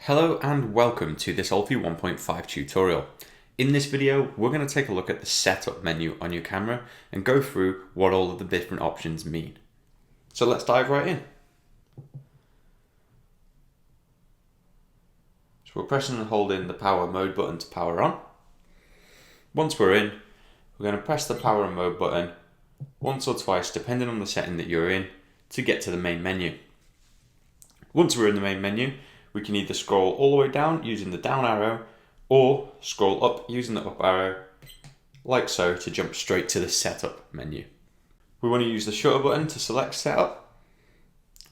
Hello and welcome to this Olfi 1.5 tutorial. In this video, we're going to take a look at the setup menu on your camera and go through what all of the different options mean. So let's dive right in. So we're pressing and holding the power mode button to power on. Once we're in, we're going to press the power and mode button once or twice depending on the setting that you're in to get to the main menu. Once we're in the main menu, we can either scroll all the way down using the down arrow or scroll up using the up arrow, like so, to jump straight to the setup menu. We want to use the shutter button to select setup.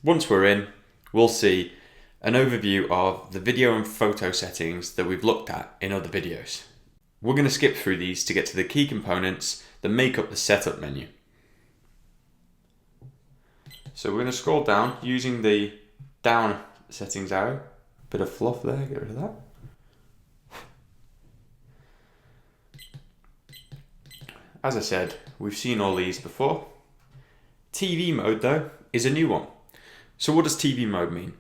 Once we're in, we'll see an overview of the video and photo settings that we've looked at in other videos. We're going to skip through these to get to the key components that make up the setup menu. So we're going to scroll down using the down settings arrow. Bit of fluff there, get rid of that. As I said, we've seen all these before. TV mode though is a new one. So what does TV mode mean?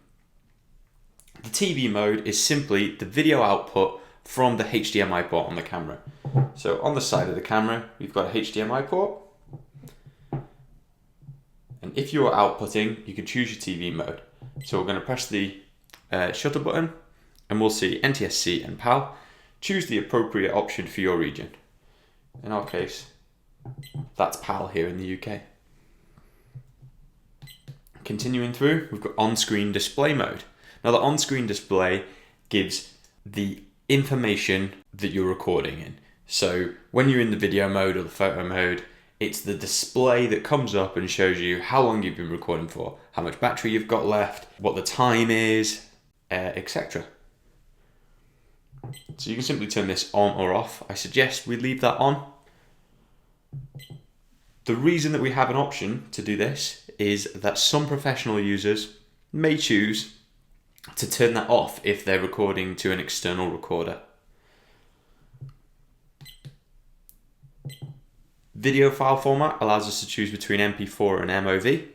The TV mode is simply the video output from the HDMI port on the camera. So on the side of the camera, we've got a HDMI port. And if you're outputting, you can choose your TV mode. So we're going to press the shutter button and we'll see NTSC and PAL. Choose the appropriate option for your region. In our case, that's PAL here in the UK. Continuing through, we've got on-screen display mode. Now the on-screen display gives the information that you're recording in. So when you're in the video mode or the photo mode, it's the display that comes up and shows you how long you've been recording for, how much battery you've got left, what the time is, etc. So you can simply turn this on or off. I suggest we leave that on. The reason that we have an option to do this is that some professional users may choose to turn that off if they're recording to an external recorder. Video file format allows us to choose between MP4 and MOV.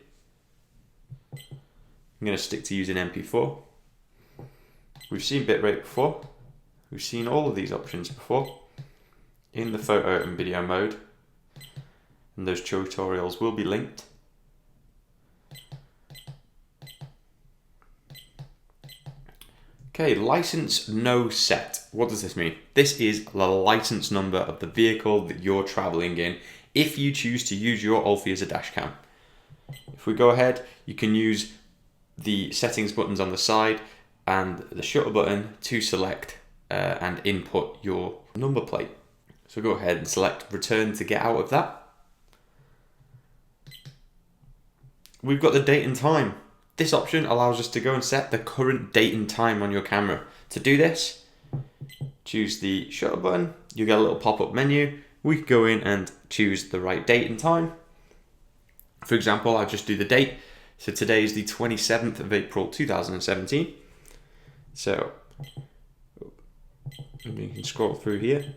I'm going to stick to using MP4. We've seen bitrate before. We've seen all of these options before in the photo and video mode. And those tutorials will be linked. Okay, license no set. What does this mean? This is the license number of the vehicle that you're traveling in if you choose to use your Olfi as a dash cam. If we go ahead, you can use the settings buttons on the side and the shutter button to select and input your number plate. So go ahead and select return to get out of that. We've got the date and time. This option allows us to go and set the current date and time on your camera. To do this, choose the shutter button. You get a little pop-up menu. We can go in and choose the right date and time. For example, I'll just do the date. So today is the 27th of April 2017. So you can scroll through here.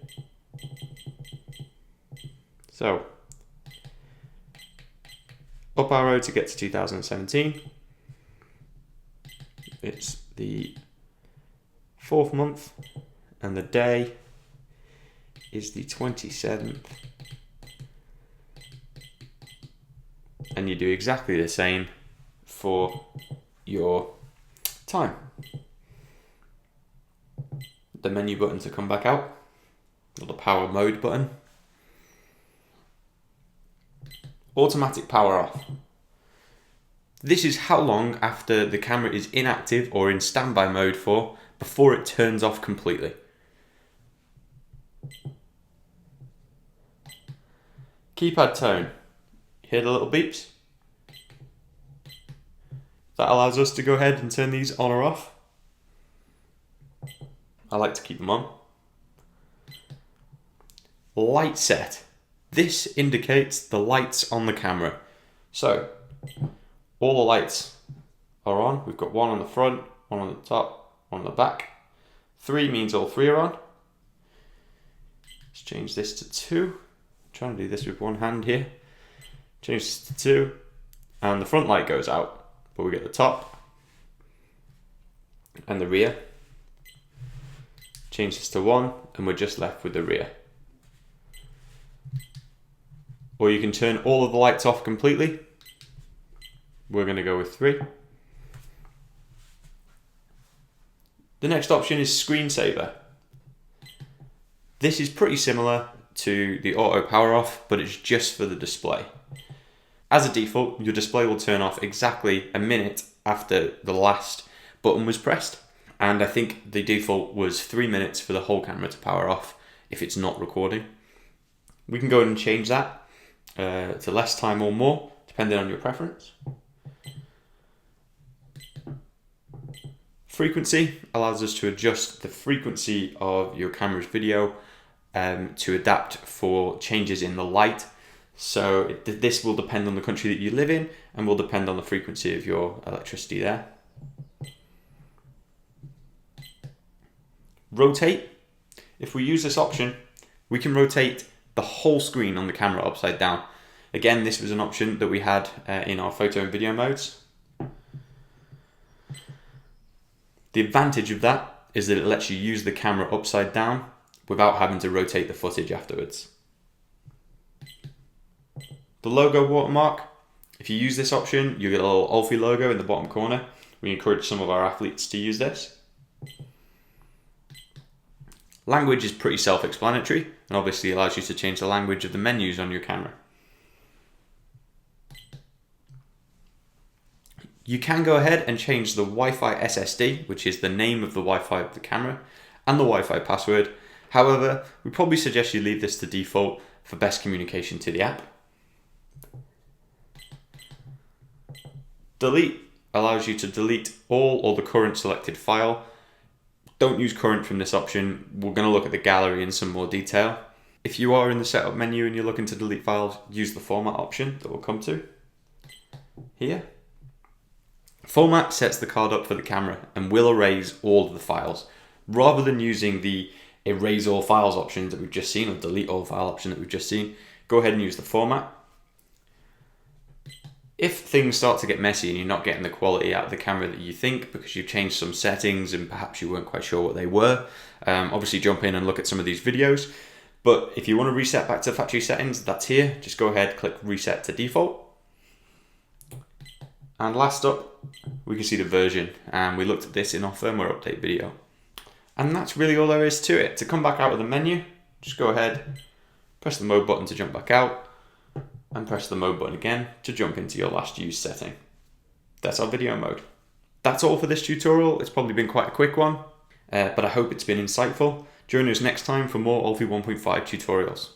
So up arrow to get to 2017. It's the 4th month and the day is the 27th. And you do exactly the same for your time. The menu button to come back out, or the power mode button. Automatic power off. This is how long after the camera is inactive or in standby mode for before it turns off completely. Keypad tone. Hear the little beeps? That allows us to go ahead and turn these on or off. I like to keep them on. Light set. This indicates the lights on the camera. So, all the lights are on. We've got one on the front, one on the top, one on the back. 3 means all 3 are on. Let's change this to 2. I'm trying to do this with one hand here. Change this to 2. And the front light goes out, but we get the top and the rear. change this to 1, and we're just left with the rear. Or you can turn all of the lights off completely. We're going to go with 3. The next option is screensaver. This is pretty similar to the auto power off, but it's just for the display. As a default, your display will turn off exactly a minute after the last button was pressed. And I think the default was 3 minutes for the whole camera to power off if it's not recording. We can go ahead and change that to less time or more, depending on your preference. Frequency allows us to adjust the frequency of your camera's video to adapt for changes in the light. So this will depend on the country that you live in and will depend on the frequency of your electricity there. Rotate. If we use this option, we can rotate the whole screen on the camera upside down. Again, this was an option that we had in our photo and video modes. The advantage of that is that it lets you use the camera upside down without having to rotate the footage afterwards. The logo watermark, if you use this option, you get a little Olfi logo in the bottom corner. We encourage some of our athletes to use this. Language is pretty self-explanatory and obviously allows you to change the language of the menus on your camera. You can go ahead and change the Wi-Fi SSD, which is the name of the Wi-Fi of the camera, and the Wi-Fi password. However, we probably suggest you leave this to default for best communication to the app. Delete allows you to delete all or the current selected file. Don't use current from this option. We're going to look at the gallery in some more detail. If you are in the setup menu and you're looking to delete files, use the format option that we'll come to here. Format sets the card up for the camera and will erase all of the files. Rather than using the erase all files option that we've just seen, or delete all file option that we've just seen, go ahead and use the format. If things start to get messy and you're not getting the quality out of the camera that you think because you've changed some settings and perhaps you weren't quite sure what they were, obviously jump in and look at some of these videos. But if you want to reset back to factory settings, that's here. Just go ahead, click reset to default. And last up, we can see the version, and we looked at this in our firmware update video. And that's really all there is to it. To come back out of the menu, just go ahead, press the mode button to jump back out, and press the mode button again to jump into your last used setting. That's our video mode. That's all for this tutorial. It's probably been quite a quick one, but I hope it's been insightful. Join us next time for more Olfi 1.5 tutorials.